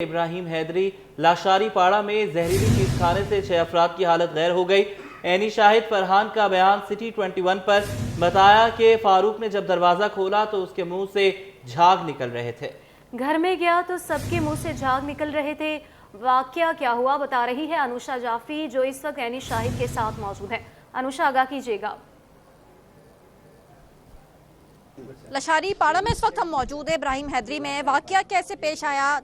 ابراہیم حیدری لاشاری پاڑا میں زہریلی چیز کھانے سے 6 افراد کی حالت غیر ہو گئی۔ عینی شاہد فرحان کا بیان سٹی 21 پر بتایا کہ فاروق نے جب دروازہ کھولا تو اس کے منہ سے جھاگ نکل رہے تھے۔ گھر میں گیا تو سب کے منہ سے جھاگ نکل رہے تھے۔ واقعہ کیا ہوا بتا رہی ہے انوشا جعفری جو اس وقت عینی شاہد کے ساتھ موجود ہے۔ انوشا آگاہ کیجیے گا۔ لاشاری پاڑا میں اس وقت ہم موجود ہیں ابراہیم حیدری میں۔ واقعہ کیسے پیش آیا؟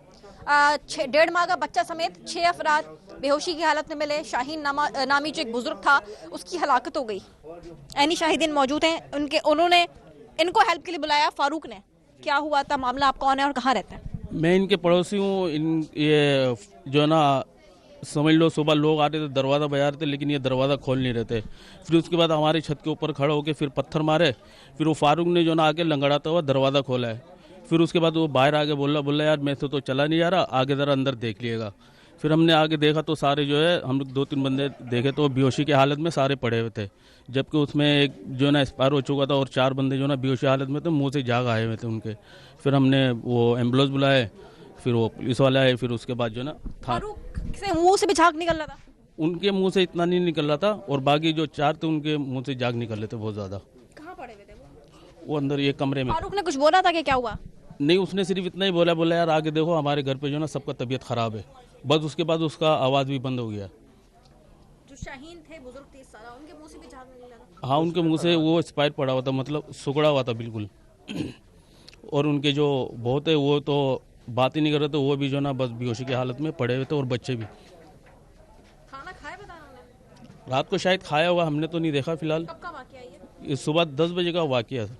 1.5 ماہ کا بچہ سمیت 6 افراد بے ہوشی کی حالت میں ملے۔ شاہین نامی جو ایک بزرگ تھا اس کی ہلاکت ہو گئی۔ عینی شاہدین موجود ہیں، انہوں نے ان کو ہیلپ کے لیے بلایا فاروق نے۔ کیا ہوا تھا معاملہ؟ آپ کون ہیں اور کہاں رہتے ہیں؟ میں ان کے پڑوسی ہوں۔ یہ جو ہے نا سمجھ لو صبح لوگ آتے تھے دروازہ بجا رہے تھے لیکن یہ دروازہ کھول نہیں رہتے۔ پھر اس کے بعد ہماری چھت کے اوپر کھڑا ہو کے پھر پتھر مارے۔ پھر وہ فاروق نے جو نا آگے لنگڑاتا ہوا دروازہ کھولا ہے۔ پھر اس کے بعد وہ باہر آگے بولا یار میں تو چلا نہیں جا رہا، آگے ذرا اندر دیکھ لیے گا۔ پھر ہم نے آگے دیکھا تو سارے جو ہے ہم لوگ 2-3 بندے دیکھے تو بے ہوشی کی حالت میں سارے پڑے ہوئے تھے، جبکہ اس میں ایک جو ہے نا ایکسپائر ہو چکا تھا اور 4 بندے جو ہے نا بے ہوشی حالت میں تھے، منہ سے جھاگ آئے ہوئے تھے ان کے۔ پھر ہم نے وہ ایمبولینس بلائے، پھر وہ پولیس والے آئے، پھر اس کے بعد جو ہے نا فاروق سے منہ سے بھی جھاگ نکل رہا تھا؟ ان کے منہ سے اتنا نہیں نکل رہا تھا اور باقی جو 4 تھے ان کے منہ سے جھاگ نکل رہے تھے بہت زیادہ۔ کہاں پڑے ہوئے تھے وہ اندر یہ کمرے میں۔ فاروق نے کچھ بولا تھا کہ کیا ہوا؟ نہیں، اس نے صرف اتنا ہی بولا یار آگے دیکھو ہمارے گھر پہ جو نا سب کا طبیعت خراب ہے، بس اس کے بعد اس کا آواز بھی بند ہو گیا۔ جو شاہین تھے بزرگ تھے سارا، ان کے منہ سے بھی جھاگ نکل رہا تھا؟ ہاں، ان کے منہ سے وہ ایکسپائر پڑا ہوا تھا، مطلب سکڑا ہوا تھا بالکل۔ اور ان کے جو بہت ہے وہ تو بات ہی نہیں کر رہے تھے، وہ بھی جو نا بس بے ہوشی کی حالت میں پڑے ہوئے تھے اور بچے بھی۔ کھانا کھائے بتا رہا ہوں؟ رات کو شاید کھایا ہوگا، ہم نے تو نہیں دیکھا فی الحال۔ کب کا واقعہ ہے یہ صبح 10 بجے کا واقعہ ہے۔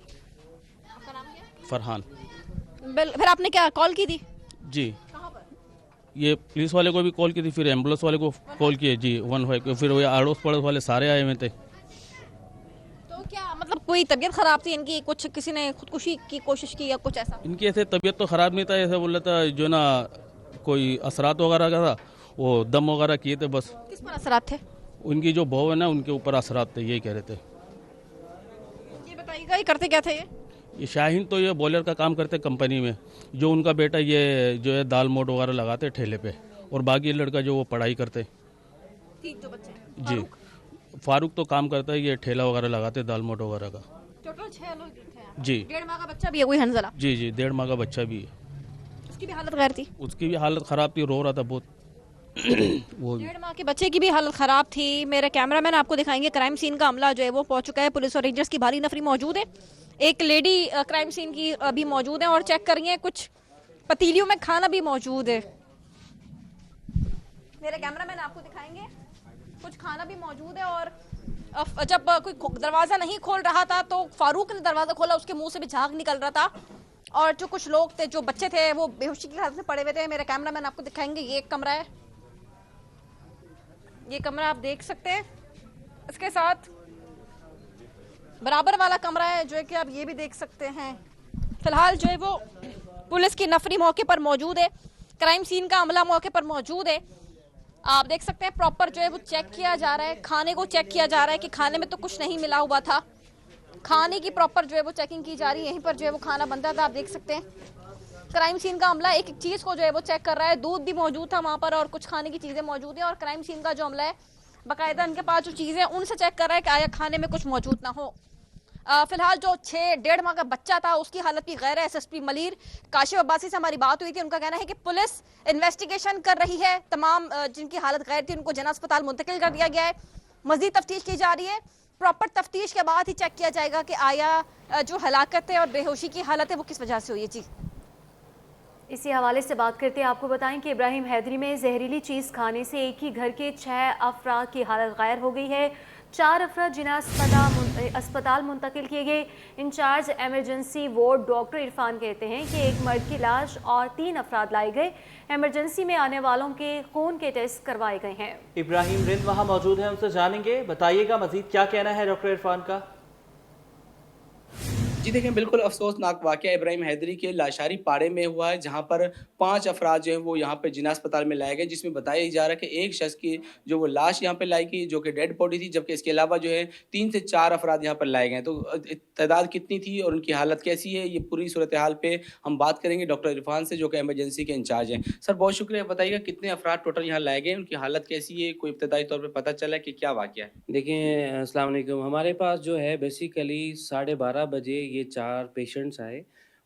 آپ کا نام کیا؟ فرحان۔ پھر آپ نے کیا کال کی تھی؟ جی، کہاں پر؟ یہ پولیس والے کو بھی کال کی تھی، پھر ایمبولینس والے کو کال کیے جی 15 کو، پھر وہ اڑوس پڑوس والے سارے آئے ہوئے تھے۔ تو کیا مطلب کوئی طبیعت خراب تھی ان کی؟ کچھ کسی نے خودکشی کی کوشش کی یا کچھ ایسا؟ ان کی ایسے طبیعت تو خراب نہیں تھا، ایسا بول رہا تھا جو نا کوئی اثرات وغیرہ کا تھا، وہ دم وغیرہ کیے تھے بس۔ کس پر اثرات تھے؟ ان کی جو بہو ہے نا ان کے اوپر اثرات تھے، یہی کہہ رہے تھے۔ یہ بتائیے گا یہ کرتے کیا تھے یہ شاہین تو یہ بوائلر کا کام کرتے کمپنی میں، جو ان کا بیٹا یہ جو ہے دال موٹ وغیرہ لگاتے ٹھیلے پہ، اور باقی لڑکا جو وہ پڑھائی کرتے۔ تین جو بچے ہیں؟ جی، فاروق تو کام کرتا ہے، یہ ٹھیلا وغیرہ لگاتے دال موٹ وغیرہ کا۔ ٹوٹل 6 لوگ تھے؟ جی 1.5 ماہ کا بچہ بھی ہے کوئی حنزلہ؟ جی 1.5 ماہ کا بچہ بھی ہے، اس کی بھی حالت غیر تھی؟ اس کی بھی حالت خراب تھی، رو رہا تھا بہت۔ وہ 1.5 ماہ کے بچے کی بھی حالت خراب تھی۔ میرے کیمرہ مین آپ کو دکھائیں گے کرائم سین کا عملہ جو ہے وہ پہنچ چکا ہے، پولیس اور رینجرز کی بھاری نفری موجود ہے۔ ایک لیڈی کرائم سین کی بھی موجود ہے اور چیک کر رہی ہیں، کچھ پتیلیوں میں کھانا بھی موجود ہے۔ میرے کیمرہ مین آپ کو دکھائیں گے کچھ کھانا بھی موجود ہے، اور جب کوئی دروازہ نہیں کھول رہا تھا تو فاروق نے دروازہ کھولا، اس کے منہ سے بھی جھاگ نکل رہا تھا، اور جو کچھ لوگ تھے جو بچے تھے وہ بے ہوشی کی حالت میں پڑے ہوئے تھے۔ میرے کیمرہ مین آپ کو دکھائیں گے، یہ ایک کمرہ ہے، یہ کمرہ آپ دیکھ سکتے ہیں، اس کے ساتھ برابر والا کمرہ ہے جو کہ آپ یہ بھی دیکھ سکتے ہیں۔ فی الحال جو ہے وہ پولیس کی نفری موقع پر موجود ہے، کرائم سین کا عملہ موقع پر موجود ہے۔ آپ دیکھ سکتے ہیں پراپر جو ہے وہ چیک کیا جا رہا ہے، کھانے کو چیک کیا جا رہا ہے کہ کھانے میں تو کچھ نہیں ملا ہوا تھا، کھانے کی پراپر جو ہے وہ چیکنگ کی جا رہی ہے۔ یہیں پر جو ہے وہ کھانا بنتا تھا، آپ دیکھ سکتے ہیں کرائم سین کا عملہ ایک ایک چیز کو جو ہے وہ چیک کر رہا ہے۔ دودھ بھی موجود تھا وہاں پر اور کچھ کھانے کی چیزیں موجود ہیں، اور کرائم سین کا جو عملہ ہے باقاعدہ ان کے پاس جو چیزیں ان سے چیک کر رہا ہے کہ آیا کھانے میں کچھ موجود نہ ہو۔ فی الحال جو 1.5 ماہ کا بچہ تھا اس کی حالت بھی غیر ہے۔ S S P Malir Kashif Abbasi سے ہماری بات ہوئی تھی، ان کا کہنا ہے کہ پولیس انویسٹیگیشن کر رہی ہے، تمام جن کی حالت غیر تھی ان کو جناح اسپتال منتقل کر دیا گیا ہے، مزید تفتیش کی جا رہی ہے۔ پراپر تفتیش کے بعد ہی چیک کیا جائے گا کہ آیا جو ہلاکت ہے اور بے ہوشی کی حالت ہے وہ کس وجہ سے ہوئی ہے۔ جی اسی حوالے سے بات کرتے ہیں، آپ کو بتائیں کہ ابراہیم حیدری میں زہریلی چیز کھانے سے ایک ہی گھر کے 6 افراد کی حالت غیر ہو گئی ہے۔ 4 افراد جناح اسپتال منتقل کیے گئے۔ In charge emergency ward doctor Irfan کہتے ہیں کہ ایک مرد کی لاش اور 3 افراد لائے گئے۔ ایمرجنسی میں آنے والوں کے خون کے ٹیسٹ کروائے گئے ہیں۔ ابراہیم رند وہاں موجود ہیں، ان سے جانیں گے، بتائیے گا مزید کیا کہنا ہے ڈاکٹر عرفان کا؟ जी देखें, बिल्कुल अफसोसनाक वाक़या इब्राहिम हैदरी के लाशारी पाड़े में हुआ है, जहाँ पर 5 अफ़राद जो हैं वो यहाँ पे जिन्ना अस्पताल में लाए गए, जिसमें बताया जा रहा है कि एक शख़्स की जो वो लाश यहाँ पे लाई गई, जो कि डेड बॉडी थी, जबकि इसके अलावा जो है 3 से 4 अफ़राद यहाँ पर लाए गए हैं। तो तादाद कितनी थी और उनकी हालत कैसी है, ये पूरी सूरत-ए-हाल पे हम बात करेंगे डॉक्टर इरफान से, जो कि इमरजेंसी के इंचार्ज हैं। सर, बहुत शुक्रिया, बताइएगा कितने अफ़राद टोटल यहाँ लाए गए हैं, उनकी हालत कैसी है, कोई इब्तदाई तौर पे पता चला है कि क्या वाक़या है? देखिए, अस्सलाम वालेकुम। हमारे पास जो है बेसिकली 12:30 बजे ये 4 पेशेंट्स आए।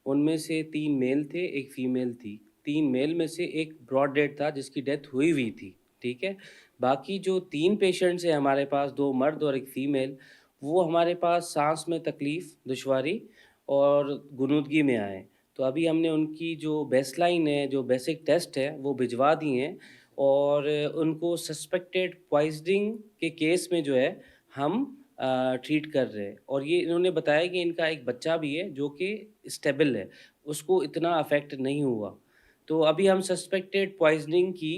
उनमें से 3 मेल थे, 1 फ़ीमेल थी। 3 मेल में से एक ब्रॉड डेड था जिसकी डेथ हुई हुई थी, ठीक है? बाकी जो 3 पेशेंट्स हैं हमारे पास, 2 मर्द और 1 फ़ीमेल, वो हमारे पास साँस में तकलीफ़, दुश्वारी और गुनूदगी में आए। तो अभी हमने उनकी जो बेसलाइन है, जो बेसिक टेस्ट है, वो भिजवा दिए हैं और उनको सस्पेक्टेड पॉइज़निंग के केस में जो है हम ट्रीट कर रहे हैं। और ये इन्होंने बताया कि इनका एक बच्चा भी है जो कि स्टेबल है, उसको इतना अफेक्ट नहीं हुआ। तो अभी हम सस्पेक्टेड पॉइज़निंग की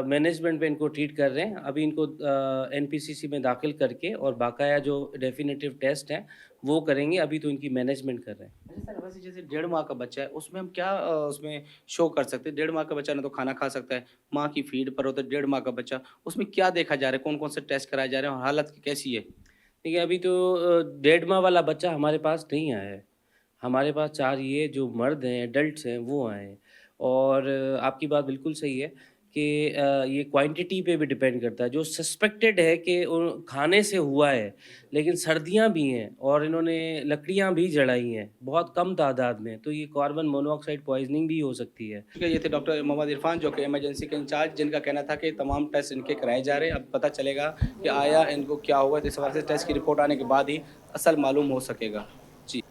मैनेजमेंट पे इनको ट्रीट कर रहे हैं। अभी इनको एनपीसीसी में दाखिल करके और बाकाया जो डेफिनेटिव टेस्ट हैं वो करेंगे। अभी तो इनकी मैनेजमेंट कर रहे हैं। अच्छा सर, वैसे जैसे 1.5 माह का बच्चा है, उसमें हम क्या उसमें शो कर सकते हैं? 1.5 माह का बच्चा ना तो खाना खा सकता है, माँ की फीड पर होता है 1.5 माह का बच्चा, उसमें क्या देखा जा रहा है? कौन-कौन से टेस्ट कराए जा रहे हैं और हालत कैसी है? देखिए, अभी तो 1.5 माह वाला बच्चा हमारे पास नहीं आया है। हमारे पास 4 ये जो मर्द हैं, एडल्ट्स हैं, वो आए हैं। और आपकी बात बिल्कुल सही है कि ये क्वांटिटी पे भी डिपेंड करता है। जो सस्पेक्टेड है कि खाने से हुआ है, लेकिन सर्दियाँ भी हैं और इन्होंने लकड़ियाँ भी जलाई हैं बहुत कम तादाद में, तो ये कार्बन मोनोऑक्साइड पॉइजनिंग भी हो सकती है। ठीक है, ये थे डॉक्टर मोहम्मद इरफान, जो कि इमरजेंसी के इंचार्ज, जिनका कहना था कि तमाम टेस्ट इनके कराए जा रहे हैं। अब पता चलेगा कि आया इनको क्या हुआ, तो इस हवाले से टेस्ट की रिपोर्ट आने के बाद ही असल मालूम हो सकेगा। जी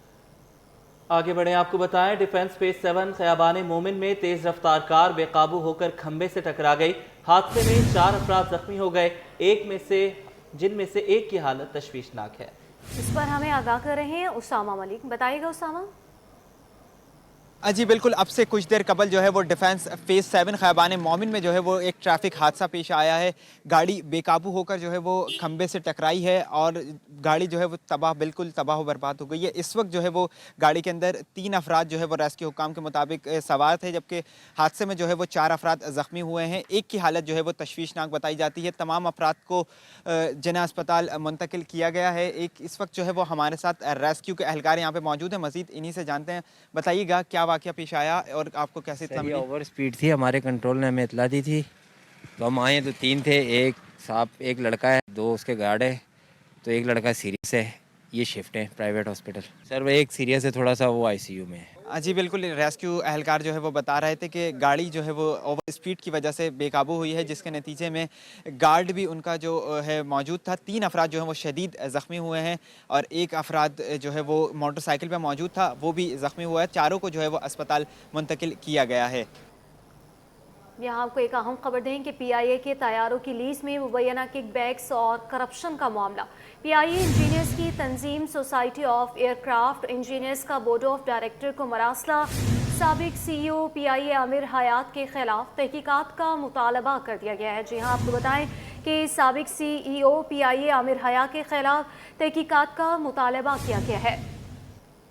आगे बढ़े, आपको बताएं डिफेंस फेज 7 खयाबान मोमिन में तेज रफ्तार कार बेकाबू होकर खंबे से टकरा गई। हादसे में 4 अफराद जख्मी हो गए, जिनमें से एक की हालत तशवीशनाक है। इस पर हमें आगाह कर रहे हैं उसामा मलिक। बताइएगा उसामा। जी बिल्कुल, अब से कुछ देर कबल जो है वो डिफेंस फेज़ 7 खयाबान मोमिन में जो है वो एक ट्रैफिक हादसा पेश आया है। गाड़ी बेकाबू होकर जो है वो खंबे से टकराई है और गाड़ी जो है वो बिल्कुल तबाह बर्बाद हो गई है। इस वक्त जो है वो गाड़ी के अंदर 3 अफराद जो है वो रेस्क्यू हुकाम के मुताबिक सवार थे, जबकि हादसे में जो है वो 4 अफराद ज़ख्मी हुए हैं। एक की हालत जो है वो तशवीशनाक बताई जाती है। तमाम अफराद को जना अस्पताल मुंतकिल किया गया है। एक इस वक्त जो है वो हमारे साथ रेस्क्यू के एहलकार यहाँ पर मौजूद हैं, मज़ीद इन्हीं से जानते हैं। बताइएगा क्या वाक़या पेश आया और आपको कैसे इत्तला मिली? ओवर स्पीड थी, हमारे कंट्रोल ने हमें इत्तला दी थी, तो हम आए तो 3 थे, एक लड़का है, 2 उसके गार्ड है, तो एक लड़का सीरियस है। ये शिफ्ट है प्राइवेट हॉस्पिटल सर, वो एक सीरियस है थोड़ा सा, वो आईसीयू में है। जी बिल्कुल, रेस्क्यू एहलकार जो है वो बता रहे थे कि गाड़ी जो है वो ओवर स्पीड की वजह से बेकाबू हुई है, जिसके नतीजे में गार्ड भी उनका जो है मौजूद था। 3 अफराद जो हैं वो शदीद ज़ख्मी हुए हैं और एक अफराद जो है वो मोटरसाइकिल पर मौजूद था, वो भी ज़ख्मी हुआ है। चारों को जो है वो अस्पताल मुंतकिल किया गया है। यहाँ आपको एक अहम खबर दें कि पीआईए के तैयारों की लीज में मुबैना किकबैक्स और करप्शन का मामला। पीआईए इंजीनियर्स की तंजीम सोसाइटी ऑफ एयरक्राफ्ट इंजीनियर्स का बोर्ड ऑफ डायरेक्टर को मरासला। साबिक सीईओ पीआईए आमिर हयात के खिलाफ तहकीकात का मुतालबा कर दिया गया है। जी हाँ, आपको बताएं कि साबिक सीईओ पीआईए आमिर हयात के खिलाफ तहकीकात का मुतालबा किया गया है।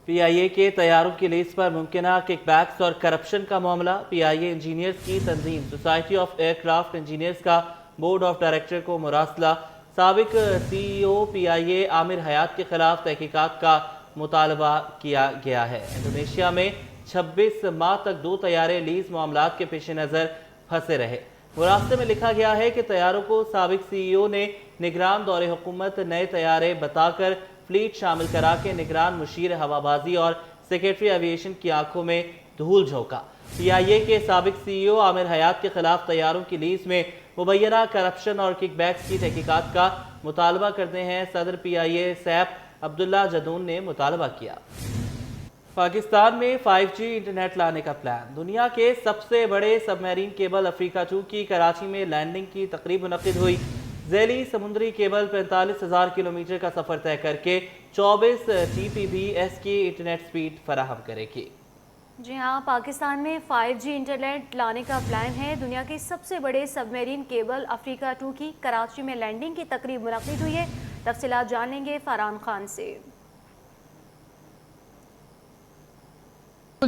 पीआईए के तैयारों की लीज पर मुमकिना किकबैक्स और करप्शन का मामला। पीआईए इंजीनियर्स की तंजीम सोसाइटी ऑफ एयरक्राफ्ट इंजीनियर्स का बोर्ड ऑफ डायरेक्टर को मुरासला। साबिक सीईओ पीआईए आमिर हयात के खिलाफ तहकीकात का मुतालबा किया गया है। इंडोनेशिया में 26 माह तक 2 तैयारे लीज मामलात के पेश नज़र फंसे रहे। मुरासले में लिखा गया है कि तैयारों को साबिक सीईओ ने निगरान दौरे हुकूमत नए तैयारे बताकर फ्लीट शामिल करा के निगरान मुशीर हवाबाजी और सेक्रेटरी एविएशन की आंखों में धूल झोंका। पीआईए के साबिक सीईओ आमिर हयात के खिलाफ तैयारों की लीज में मुबैना करप्शन और किकबैक्स की तहकीकात का मुतालबा करते हैं सदर पीआईए सैफ अब्दुल्ला जदून ने मुतालबा किया। पाकिस्तान में 5G इंटरनेट लाने का प्लान। दुनिया के सबसे बड़े सबमरीन केबल अफ्रीका 2 की कराची में लैंडिंग की तकरीब मुनक्किद हुई। ज़ैली समुद्री केबल 45,000 किलोमीटर का सफ़र तय करके 24 TPBS की इंटरनेट स्पीड फराहम करेगी। जी हाँ, पाकिस्तान में 5G इंटरनेट लाने का प्लान है। दुनिया के सबसे बड़े सबमरीन केबल अफ्रीका 2 की कराची में लैंडिंग की तकरीब मुनक्किद हुई है। तफसीलात जान लेंगे फरहान खान से।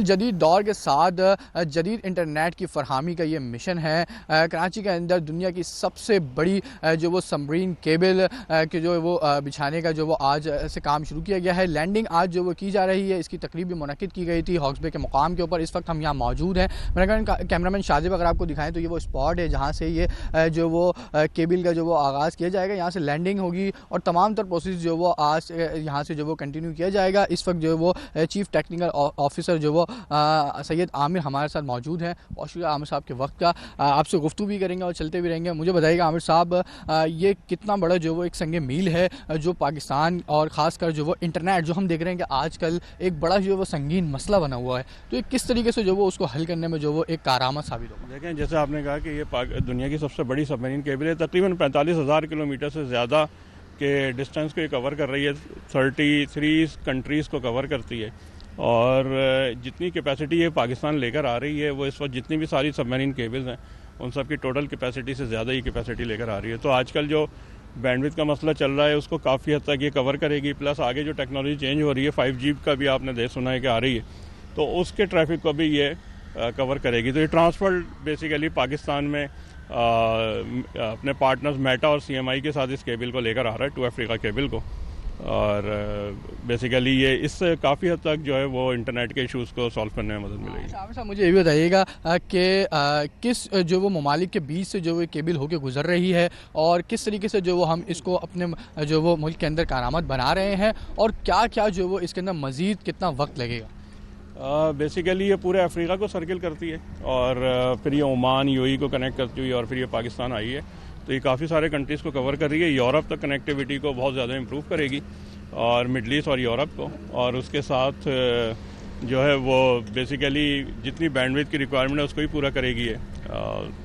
जदीद दौर के साथ जदीद इंटरनेट की फरहमी का ये मिशन है। कराची के अंदर दुनिया की सबसे बड़ी जो वो सबमरीन केबल के जो वो बिछाने का जो वो आज से काम शुरू किया गया है। लैंडिंग आज जो वो की जा रही है, इसकी तकरीब भी मुनक्किद की गई थी हॉक्स बे के मुकाम के ऊपर। इस वक्त हम यहाँ मौजूद हैं। मेरा कैमरामैन शाजिब अगर आपको दिखाएं तो ये वो स्पॉट है जहाँ से ये जो वो केबल का जो वो आगाज़ किया जाएगा। यहाँ से लैंडिंग होगी और तमाम तर प्रोसेस जो वो आज यहाँ से जो वो कंटिन्यू किया जाएगा। इस वक्त जो वो चीफ़ टेक्निकल ऑफिसर जो वो सैयद आमिर हमारे साथ मौजूद हैं। बहुत शुक्रिया आमिर साहब के वक्त का। आपसे गुफ्तगू भी करेंगे और चलते भी रहेंगे। मुझे बताइएगा आमिर साहब, ये कितना बड़ा जो वो एक संग मील है जो पाकिस्तान और ख़ासकर जो वो इंटरनेट जो हम देख रहे हैं कि आजकल एक बड़ा जो वो संगीन मसला बना हुआ है, तो ये किस तरीके से जो वो उसको हल करने में जो वो एक कारआमद साबित होगा? देखें, जैसे आपने कहा कि ये दुनिया की सबसे बड़ी सबमरीन केबल है। तकरीबन 45,000 किलोमीटर से ज़्यादा के डिस्टेंस को ये कवर कर रही है। 33 कंट्रीज़ को कवर करती है और जितनी कैपेसिटी ये पाकिस्तान लेकर आ रही है वो इस वक्त जितनी भी सारी सबमरीन केबल्स हैं उन सब की टोटल कैपेसिटी से ज़्यादा ही कैपेसिटी लेकर आ रही है। तो आजकल जो बैंडविड्थ का मसला चल रहा है उसको काफ़ी हद तक ये कवर करेगी। प्लस आगे जो टेक्नोलॉजी चेंज हो रही है 5G का भी आपने सुना है कि आ रही है, तो उसके ट्रैफिक को भी ये कवर करेगी। तो ये ट्रांसफर बेसिकली पाकिस्तान में अपने पार्टनर्स मेटा और CMI के साथ इस केबल को लेकर आ रहा है, टू अफ्रीका केबल को। और बेसिकली ये इससे काफ़ी हद तक जो है वो इंटरनेट के इश्यूज़ को सॉल्व करने में मदद मिलेगी। साहब मुझे ये भी बताइएगा कि किस जो वो ममालिक के बीच से जो वो केबल होकर गुजर रही है और किस तरीके से जो वो हम इसको अपने जो वो मुल्क के अंदर कारआमद बना रहे हैं और क्या क्या जो वो इसके अंदर मज़ीद कितना वक्त लगेगा? बेसिकली ये पूरे अफ्रीका को सर्किल करती है और फिर ये ओमान UAE को कनेक्ट करती हुई और फिर ये पाकिस्तान आई है। तो ये काफ़ी सारे कंट्रीज़ को कवर कर रही है। यूरोप तक कनेक्टिविटी को बहुत ज़्यादा इम्प्रूव करेगी और मिडल ईस्ट और यूरोप को, और उसके साथ जो है वो बेसिकली जितनी बैंडविड्थ की रिक्वायरमेंट है उसको ही पूरा करेगी है।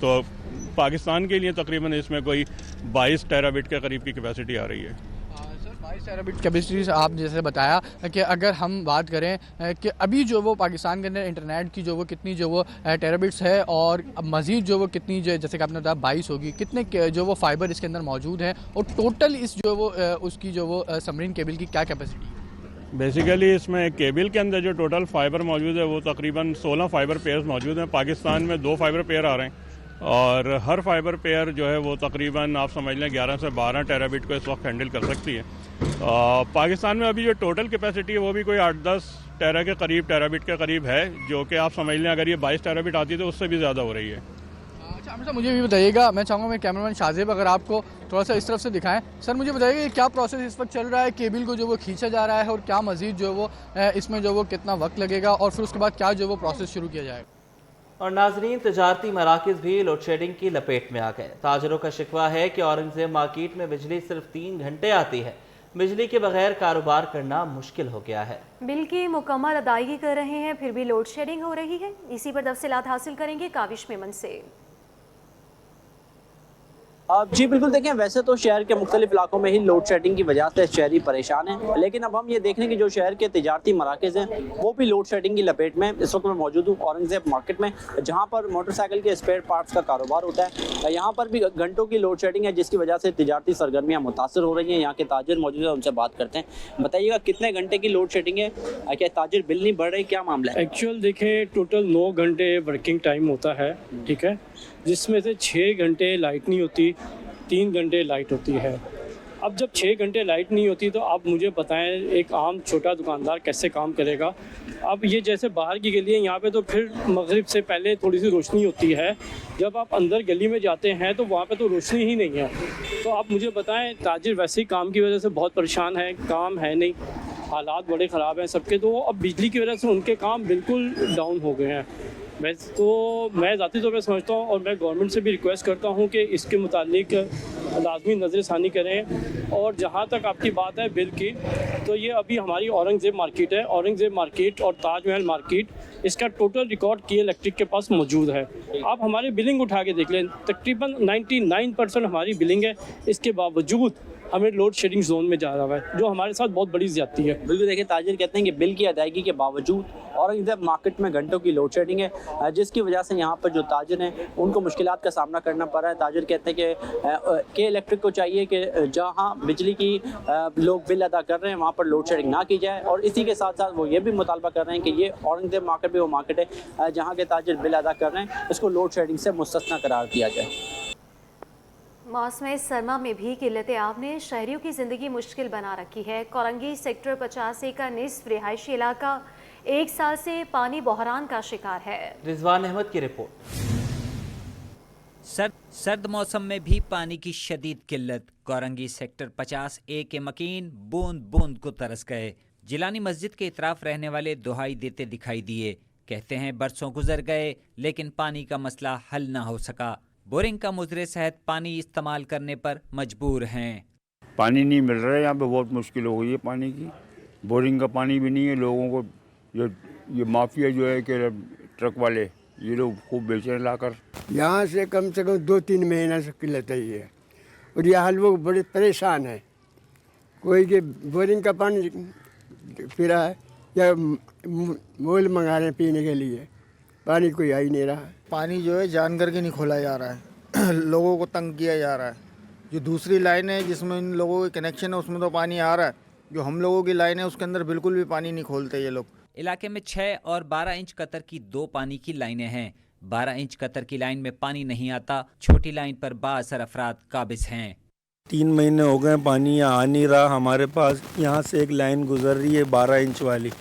तो पाकिस्तान के लिए तकरीबन इसमें कोई 22 टेराबिट के करीब की कैपेसिटी आ रही है। 22 टेराबिट कैपेसिटी से आप जैसे बताया कि अगर हम बात करें कि अभी जो वो पाकिस्तान के अंदर इंटरनेट की जो वो कितनी जो वो टेराबिट्स है और अब मज़ीद जो वो कितनी जैसे कि आपने बताया 22 होगी, कितने जो वो फाइबर इसके अंदर मौजूद है और टोटल इस जो वो उसकी जो वो सबमरीन केबल की क्या कैपेसिटी है? बेसिकली इसमें केबल के अंदर जो टोटल फाइबर मौजूद है वो तकरीबन 16 फाइबर पेयर्स मौजूद हैं। पाकिस्तान में 2 फाइबर पेयर आ रहे हैं और हर फाइबर पेयर जो है वो तकरीबन आप समझ लें 11 से 12 टेराबिट को इस वक्त हैंडल कर सकती है। पाकिस्तान में अभी जो टोटल कैपेसिटी है वो भी कोई 8-10 टेराबिट के करीब है, जो कि आप समझ लें अगर ये 22 टेराबिट आती है तो उससे भी ज़्यादा हो रही है। अच्छा आमिर साहब, मुझे भी बताइएगा, मैं चाहूँगा मैं कैमरामैन शाजिब अगर आपको थोड़ा सा इस तरफ से दिखाएं। सर मुझे बताइएगा क्या प्रोसेस इस वक्त चल रहा है, केबल को जो वो खींचा जा रहा है और क्या मज़ीद जो वो इसमें जो वो कितना वक्त लगेगा और फिर उसके बाद क्या जो वो प्रोसेस शुरू किया जाएगा? और नाजरीन, तजारती मराकज़ भी लोड शेडिंग की लपेट में आ गए। ताजरों का शिकवा है कि औरंगजेब मार्केट में बिजली सिर्फ 3 घंटे आती है। बिजली के बगैर कारोबार करना मुश्किल हो गया है। बिल की मुकम्मल अदायगी कर रहे हैं फिर भी लोड शेडिंग हो रही है। इसी पर तफसीलात हासिल करेंगे काविश मेमन से। जी बिल्कुल, देखें वैसे तो शहर के मुख्तलिफ इलाकों में ही लोड शेडिंग की वजह से शहरी परेशान हैं, लेकिन अब हम ये देख रहे हैं कि जो शहर के तिजारती मराकज़ हैं वो भी लोड शेडिंग की लपेट में। इस वक्त मैं मौजूद हूँ औरंगजेब मार्केट में, जहाँ पर मोटरसाइकिल के स्पेयर पार्ट्स का कारोबार होता है। यहाँ पर भी घंटों की लोड शेडिंग है जिसकी वजह से तिजारती सरगर्मियाँ मुतासर हो रही हैं। यहाँ के ताजिर मौजूद है, उनसे बात करते हैं। बताइएगा कितने घंटे की लोड शेडिंग है, क्या ताजिर बिल नहीं बढ़ रही, क्या मामला है? एक्चुअल देखें टोटल 9 घंटे वर्किंग टाइम होता है, ठीक है, जिसमें से 6 घंटे लाइट नहीं होती, 3 घंटे लाइट होती है। अब जब 6 घंटे लाइट नहीं होती तो आप मुझे बताएं एक आम छोटा दुकानदार कैसे काम करेगा। अब ये जैसे बाहर की गली है, यहाँ पे तो फिर मगरिब से पहले थोड़ी सी रोशनी होती है, जब आप अंदर गली में जाते हैं तो वहाँ पे तो रोशनी ही नहीं है। तो आप मुझे बताएं ताजिर वैसे ही काम की वजह से बहुत परेशान है, काम है नहीं, हालात बड़े ख़राब हैं सबके। तो अब बिजली की वजह से उनके काम बिल्कुल डाउन हो गए हैं। वैसे तो मैं ज़ाती तौर पर समझता हूँ और मैं गवर्नमेंट से भी रिक्वेस्ट करता हूँ कि इसके मुतालिक लाजमी नज़रसानी करें। और जहाँ तक आपकी बात है बिल की, तो ये अभी हमारी औरंगजेब मार्केट है, औरंगजेब मार्केट और ताजमहल मार्केट, इसका टोटल रिकॉर्ड की इलेक्ट्रिक के पास मौजूद है। आप हमारी बिलिंग उठा के देख लें, तकरीबन 99% हमारी बिलिंग है। इसके बावजूद हमें लोड शेडिंग जोन में जा रहा है, जो हमारे साथ बहुत बड़ी ज्यादती है। बिल्कुल देखिए, ताजिर कहते हैं कि बिल की अदायगी के बावजूद औरंगजेब मार्केट में घंटों की लोड शेडिंग है, जिसकी वजह से यहाँ पर जो ताजिर हैं उनको मुश्किलात का सामना करना पड़ रहा है। ताजिर कहते हैं कि के इलेक्ट्रिक को चाहिए कि जहाँ बिजली की लोग बिल अदा कर रहे हैं वहाँ पर लोड शेडिंग ना की जाए, और इसी के साथ साथ वो ये भी मुतालबा कर रहे हैं कि ये औरंगजेब मार्केट भी वो मार्केट है जहाँ के ताजिर बिल अदा कर रहे हैं, इसको लोड शेडिंग से मुस्तस्ना करार दिया जाए। मौसम सरमा में भी किल्लत आब ने शहरियों की ज़िंदगी मुश्किल बना रखी है। कोरंगी सेक्टर 85 का निस्फ रिहायशी इलाका 1 साल से पानी बहरान का शिकार है। रिजवान अहमद की रिपोर्ट। सर्द मौसम में भी पानी की शदीद किल्लत। कोरंगी सेक्टर 50A के मकीन बूंद बूंद को तरस गए। जिलानी मस्जिद के इतराफ रहने वाले दुहाई देते दिखाई दिए। कहते हैं बरसों गुजर गए लेकिन पानी का मसला हल ना हो सका। बोरिंग का मुजरे सेहत पानी इस्तेमाल करने पर मजबूर हैं। पानी नहीं मिल रहा है, यहाँ पे बहुत मुश्किल हो गई है पानी की। बोरिंग का पानी भी नहीं है लोगों को। ये माफिया जो है कि ट्रक वाले ये लोग खूब बेच रहे लाकर। यहाँ से कम 2-3 महीना से किल्लत है ये, और ये हाल लोग बड़े परेशान हैं। कोई के बोरिंग का पानी पी रहा है या मोल मंगा रहे हैं पीने के लिए, पानी कोई आ ही नहीं रहा। पानी जो है जान करके नहीं खोला जा रहा है लोगों को तंग किया जा रहा है। जो दूसरी लाइन है जिसमें इन लोगों के कनेक्शन है उसमें तो पानी आ रहा है, जो हम लोगों की लाइन है उसके अंदर बिल्कुल भी पानी नहीं खोलते ये लोग। इलाके में 6 और 12 इंच कतर की 2 पानी की लाइनें हैं। 12 इंच कतर की लाइन में पानी नहीं आता। छोटी लाइन पर बाअसर अफराद काबिज हैं। 3 महीने हो गए पानी यहाँ आ नहीं रहा हमारे पास। यहाँ से एक लाइन गुजर रही है 12 इंच वाली,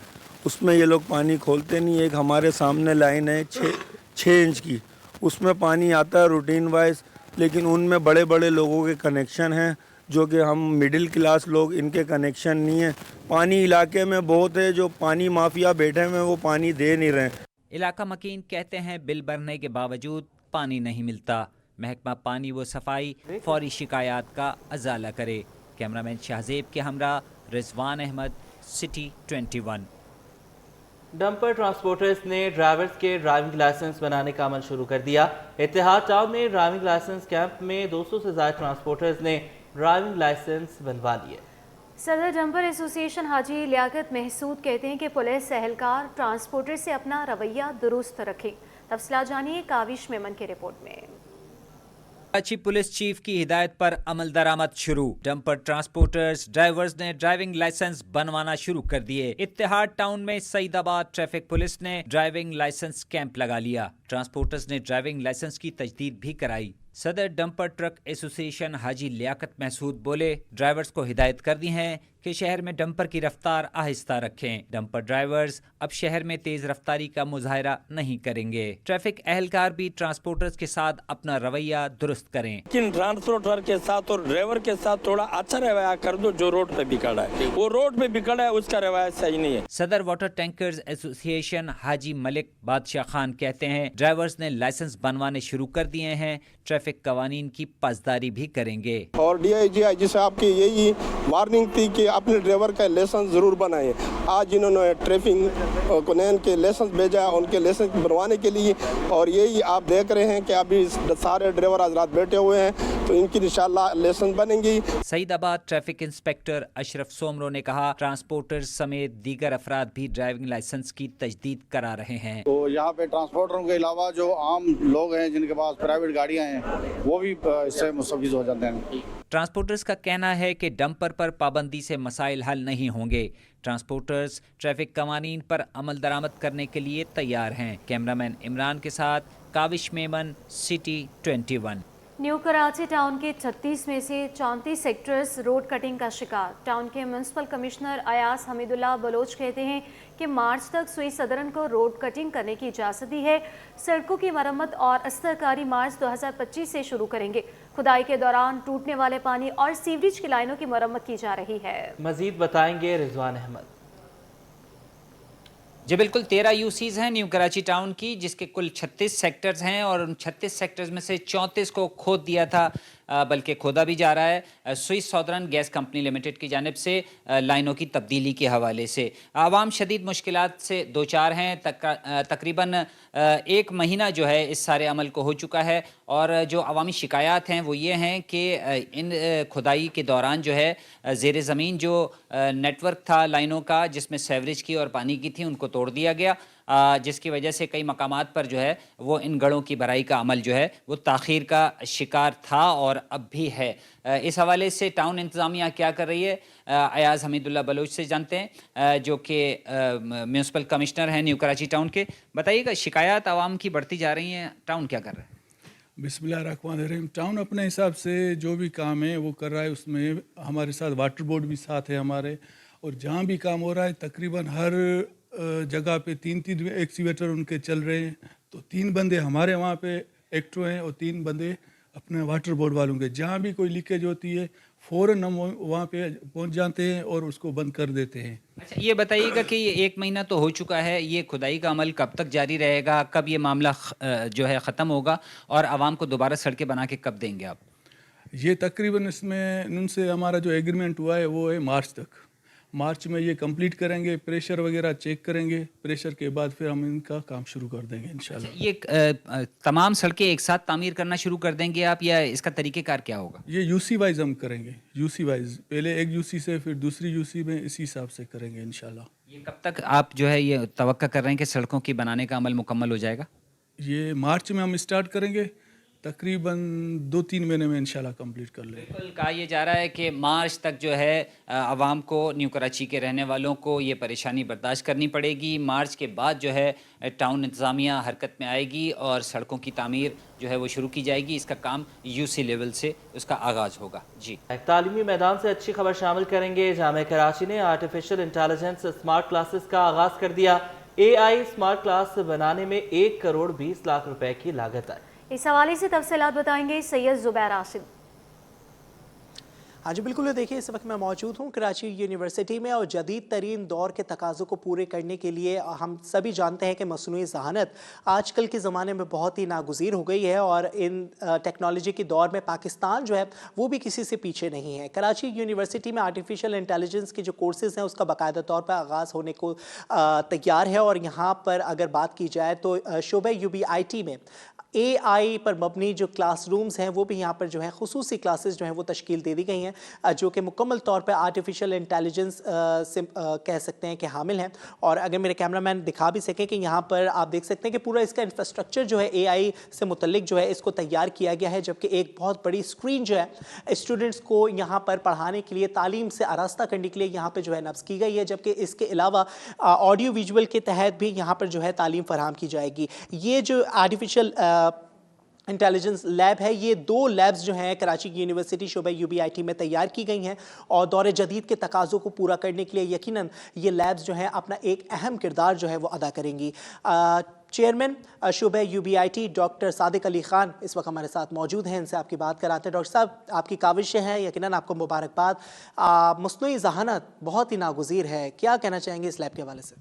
उसमें ये लोग पानी खोलते नहीं। एक हमारे सामने लाइन है 6 इंच की, उसमें पानी आता है रूटीन वाइज, लेकिन उनमें बड़े बड़े लोगों के कनेक्शन हैं जो कि हम मिडिल क्लास लोग, इनके कनेक्शन नहीं है। पानी इलाके में बहुत है, जो पानी माफिया बैठे हुए वो पानी दे नहीं रहे। इलाका मकीन कहते हैं बिल भरने के बावजूद पानी नहीं मिलता। महकमा पानी व सफाई फौरी शिकायत का अजाला करे। कैमरामैन शाहजेब के हमरा Rizwan Ahmed, city 21। Dumper transporters ने ड्राइवर्स के ड्राइविंग लाइसेंस बनाने का अमल शुरू कर दिया। इत्तेहाद टाउन में ड्राइविंग लाइसेंस कैंप में 200 से ज़्यादा ट्रांसपोर्टर्स ने ड्राइविंग लाइसेंस बनवा लिए। सदर डंपर एसोसिएशन हाजी लियाकत महसूद कहते हैं कि पुलिस एहलकार ट्रांसपोर्टर से अपना रवैया दुरुस्त रखें। तफसीलात जानिए काविश मेमन की रिपोर्ट में। कराची पुलिस चीफ की हिदायत पर अमल दरामद शुरू। डंपर ट्रांसपोर्टर्स ड्राइवर्स ने ड्राइविंग लाइसेंस बनवाना शुरू कर दिए। इत्तेहाद टाउन में सईदाबाद ट्रैफिक पुलिस ने ड्राइविंग लाइसेंस कैंप लगा लिया। ट्रांसपोर्टर्स ने ड्राइविंग लाइसेंस की तजदीद भी कराई। सदर डंपर ट्रक एसोसिएशन हाजी लियाकत महसूद बोले, ड्राइवर्स को हिदायत कर दी है कि शहर में डंपर की रफ्तार आहिस्ता रखें। डंपर ड्राइवर्स अब शहर में तेज रफ्तारी का मुजाहरा नहीं करेंगे। ट्रैफिक एहलकार भी ट्रांसपोर्टर्स के साथ अपना रवैया दुरुस्त करें। लेकिन ट्रांसपोर्टर के साथ और ड्राइवर के साथ थोड़ा अच्छा रवैया कर दो। जो रोड पे बिगड़ा है वो रोड पे बिगड़ा है, उसका रवैया सही नहीं है। सदर वाटर टैंकर्स एसोसिएशन हाजी मलिक बादशाह खान कहते हैं, ड्राइवर्स ने लाइसेंस बनवाने शुरू कर दिए हैं। ट्रैफिक कवानीन की पासदारी भी करेंगे। और DIG से आपकी यही वार्निंग थी कि अपने ड्राइवर का लाइसेंस जरूर बनाएं। आज इन्होंने ट्रैफिक कोनेन के लाइसेंस भेजा उनके लाइसेंस बनवाने के लिए, और यही आप देख रहे हैं कि अभी सारे ड्राइवर आज रात बैठे हुए हैं, तो इनकी इंशाल्लाह लाइसेंस बनेंगी। सईदाबाद ट्रैफिक इंस्पेक्टर अशरफ सोमरो ने कहा, ट्रांसपोर्टर्स समेत दीगर अफराद भी ड्राइविंग लाइसेंस की तजदीद करा रहे हैं। तो यहाँ पे ट्रांसपोर्टरों के अलावा जो आम लोग हैं जिनके पास प्राइवेट गाड़ियाँ हैं वो भी इससे मुस्तफीद हो जाते हैं। ट्रांसपोर्टर्स का कहना है कि डंपर पर पाबंदी से मसाइल हल नहीं होंगे। ट्रांसपोर्टर्स ट्रैफिक कवानीन पर अमल दरामद करने के लिए तैयार हैं। कैमरामैन इमरान के साथ Kavish Memon, city 21। New Karachi town के 36 में से 34 सेक्टर्स रोड कटिंग का शिकार। टाउन के म्युनिसिपल कमिश्नर अयास हमीदुल्लाह बलोच कहते हैं कि मार्च तक सुई सदरन को रोड कटिंग करने की इजाज़त दी है। सड़कों की मरम्मत और अस्तरकारी मार्च 2025 से शुरू करेंगे। खुदाई के दौरान टूटने वाले पानी और सीवरेज की लाइनों की मरम्मत की जा रही है। मजीद बताएंगे रिजवान अहमद। जी बिल्कुल, 13 यूसीज हैं न्यू कराची टाउन की, जिसके कुल 36 सेक्टर्स हैं और उन 36 सेक्टर्स में से 34 को खोद दिया था, बल्कि खोदा भी जा रहा है स्विस सौदर्न गैस कंपनी लिमिटेड की जानिब से लाइनों की तब्दीली के हवाले से। आवाम शदीद मुश्किलात से दो चार हैं, तकरीबन 1 महीना जो है इस सारे अमल को हो चुका है, और जो अवामी शिकायत हैं वो ये हैं कि इन खुदाई के दौरान जो है ज़ेर ज़मीन जो नेटवर्क था लाइनों का, जिसमें सेवरेज की और पानी की थी, उनको तोड़ दिया गया, जिसकी वजह से कई मकामात पर जो है वो इन गढ़ों की भराई का अमल जो है वो ताख़ीर का शिकार था और अब भी है। इस हवाले से टाउन इंतज़ामिया क्या कर रही है, अयाज़ हमीदुल्लाह बलोच से जानते हैं, जो कि म्यूनसिपल कमिश्नर हैं न्यू कराची टाउन के। बताइएगा, शिकायत आवाम की बढ़ती जा रही हैं, टाउन क्या कर रहा है? बिस्मिल्लाहिर्रहमानिर्रहीम। टाउन अपने हिसाब से जो भी काम है वो कर रहा है, उसमें हमारे साथ वाटर बोर्ड भी साथ है हमारे, और जहाँ भी काम हो रहा है तकरीबन हर जगह पे 3 एक्सीवेटर उनके चल रहे हैं। तो 3 बंदे हमारे वहाँ पे एक्टिव हैं और 3 बंदे अपने वाटर बोर्ड वालों के। जहाँ भी कोई लीकेज होती है फ़ौरन हम वहाँ पे पहुँच जाते हैं और उसको बंद कर देते हैं। अच्छा, ये बताइएगा कि ये 1 महीना तो हो चुका है, ये खुदाई का अमल कब तक जारी रहेगा, कब ये मामला जो है ख़त्म होगा, और आवाम को दोबारा सड़कें बना के कब देंगे आप? ये तकरीबन इसमें उनसे हमारा जो एग्रीमेंट हुआ है वो है मार्च तक। मार्च में ये कंप्लीट करेंगे, प्रेशर वगैरह चेक करेंगे, प्रेशर के बाद फिर हम इनका काम शुरू कर देंगे इंशाल्लाह। ये तमाम सड़कें एक साथ तामीर करना शुरू कर देंगे आप, या इसका तरीक़ेकार क्या होगा? ये यूसी वाइज हम करेंगे, यूसी वाइज, पहले एक यूसी से फिर दूसरी यूसी में, इसी हिसाब से करेंगे इंशाल्लाह। ये कब तक आप जो है ये तवक्का कर रहे हैं कि सड़कों की बनाने का अमल मुकम्मल हो जाएगा? ये मार्च में हम स्टार्ट करेंगे, तकरीबन 2-3 महीने में इंशाल्लाह कंप्लीट कर लेंगे। बिल्कुल, कहा यह जा रहा है कि मार्च तक जो है आवाम को, न्यू कराची के रहने वालों को ये परेशानी बर्दाश्त करनी पड़ेगी। मार्च के बाद जो है टाउन इंतज़ामिया हरकत में आएगी और सड़कों की तामीर जो है वो शुरू की जाएगी। इसका काम यूसी लेवल से उसका आगाज़ होगा। जी, तालीमी मैदान से अच्छी खबर शामिल करेंगे। जामे कराची ने आर्टिफिशियल इंटेलिजेंस स्मार्ट क्लासेस का आगाज़ कर दिया। AI स्मार्ट क्लास बनाने में 1 करोड़ 20 लाख रुपए की लागत आई। इस हवाले से तफसीलात बताएंगे सैयद जुबैर आसिम। हाँ जी बिल्कुल, देखिए इस वक्त मैं मौजूद हूँ कराची यूनिवर्सिटी में, और जदीद तरीन दौर के तकाज़ों को पूरे करने के लिए हम सभी जानते हैं कि मसनूई ज़हानत आजकल के ज़माने में बहुत ही नागुज़ीर हो गई है, और इन टेक्नोलॉजी के दौर में पाकिस्तान जो है वो भी किसी से पीछे नहीं है। कराची यूनिवर्सिटी में आर्टिफिशियल इंटेलिजेंस के जो कोर्सेज़ हैं उसका बाकायदा तौर पर आगाज़ होने को तैयार है, और यहाँ पर अगर बात की जाए तो शोबे UBIT में AI पर मबनी जो क्लासरूम्स हैं वो भी यहाँ पर जो है खुसूसी क्लासेस जो हैं वो तश्कील दे दी गई हैं, जो कि मुकम्मल तौर पर आर्टिफिशियल इंटेलिजेंस से कह सकते हैं कि हामिल हैं। और अगर मेरे कैमरामैन दिखा भी सकें कि यहाँ पर आप देख सकते हैं कि पूरा इसका इंफ्रास्ट्रक्चर जो है AI से मुतल्लिक जो है इसको तैयार किया गया है, जबकि एक बहुत बड़ी स्क्रीन जो है स्टूडेंट्स को यहाँ पर पढ़ाने के लिए, तालीम से आरास्ता करने के लिए यहाँ पर जो है नब्ज़ की गई है, जबकि इसके अलावा ऑडियो विजुअल के तहत भी यहाँ पर जो है तालीम फराहम की जाएगी। ये जो आर्टिफिशियल इंटेलिजेंस लैब है, ये 2 लैब्स जो हैं कराची की यूनिवर्सिटी शोबा UBIT में तैयार की गई हैं, और दौर जदीद के तकाज़ों को पूरा करने के लिए यकीनन ये लैब्स जो हैं अपना एक अहम किरदार जो है वो अदा करेंगी। चेयरमैन शोबा UBIT डॉक्टर सादिक अली ख़ान इस वक्त हमारे साथ मौजूद हैं, इनसे आपकी बात कराते हैं। डॉक्टर साहब, आपकी काविशें हैं, यकीनन आपको मुबारकबाद। मसनूई ज़हानत बहुत ही नागुज़ीर है, क्या कहना चाहेंगे इस लैब के हवाले से?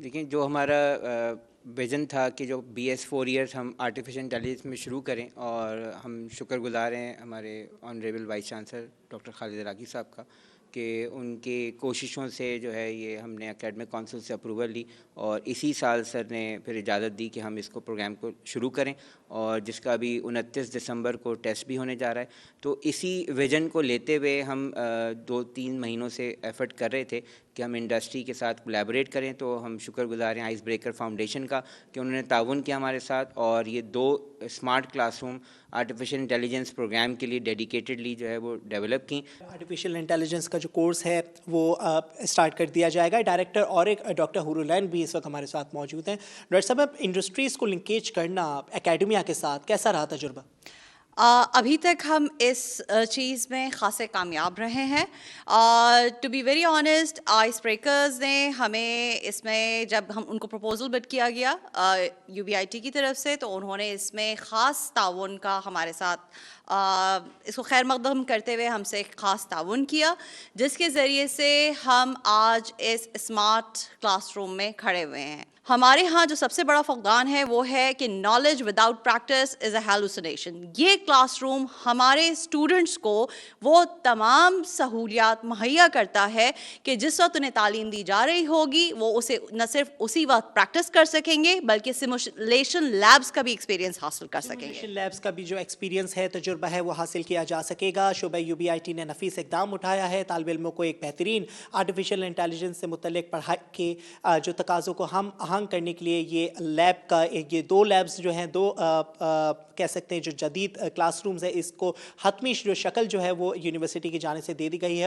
देखिए, जो हमारा विज़न था कि जो BS 4 ईयर्स हम आर्टिफिशियल इंटेलिजेंस में शुरू करें, और हम शुक्रगुज़ार हैं हमारे honourable vice chancellor doctor Khalid Iraqi साहब का कि उनके कोशिशों से जो है ये हमने एकेडमिक काउंसिल से अप्रूवल ली, और इसी साल सर ने फिर इजाज़त दी कि हम इसको प्रोग्राम को शुरू करें, और जिसका अभी 29 दिसंबर को टेस्ट भी होने जा रहा है। तो इसी विज़न को लेते हुए हम 2-3 महीनों से एफ़र्ट कर रहे थे कि हम इंडस्ट्री के साथ कोलैबोरेट करें। तो हम शुक्रगुज़ार हैं आइस ब्रेकर फाउंडेशन का कि उन्होंने ताउन किया हमारे साथ, और ये 2 smart classroom artificial intelligence programme के लिए डेडिकेटेडली जो है वो डेवलप की। आर्टिफिशियल इंटेलिजेंस का जो कोर्स है वो स्टार्ट कर दिया जाएगा। डायरेक्टर और एक डॉक्टर हुरुलैन भी इस वक्त हमारे साथ मौजूद हैं। डॉक्टर साहब, इंडस्ट्रीज़ को लिंकेज करना एकेडमिया के साथ कैसा रहा तजुर्बा? ابھی تک ہم اس چیز میں خاصے کامیاب رہے ہیں. To be very honest ice breakers نے ہمیں اس میں جب ہم ان کو پروپوزل بٹ کیا گیا UBIT کی طرف سے تو انہوں نے اس میں خاص تعاون کا ہمارے ساتھ اس کو خیر مقدم کرتے ہوئے ہم سے ایک خاص تعاون کیا جس کے ذریعے سے ہم آج اس اسمارٹ کلاس روم میں کھڑے ہوئے ہیں. ہمارے ہاں جو سب سے بڑا فقدان ہے وہ ہے کہ knowledge without practice is a hallucination. یہ کلاس روم ہمارے اسٹوڈنٹس کو وہ تمام سہولیات مہیا کرتا ہے کہ جس وقت انہیں تعلیم دی جا رہی ہوگی وہ اسے نہ صرف اسی وقت پریکٹس کر سکیں گے بلکہ سیمولیشن لیبس کا بھی ایکسپیرینس حاصل کر سکیں گے. سیمولیشن لیبس کا بھی جو ایکسپیرینس ہے تجربہ ہے وہ حاصل کیا جا سکے گا. شعبہ UBIT نے نفیس اقدام اٹھایا ہے. طالب علموں کو ایک بہترین آرٹیفیشیل انٹیلیجنس سے متعلق پڑھائی کے جو تقاضوں کو ہم اہنگ کرنے کے لیے یہ لیب کا یہ 2 لیبس جو ہیں 2 کہہ سکتے ہیں جو جدید کلاس رومز ہے اس کو حتمی جو شکل جو ہے وہ یونیورسٹی کی جانب سے دے دی گئی ہے.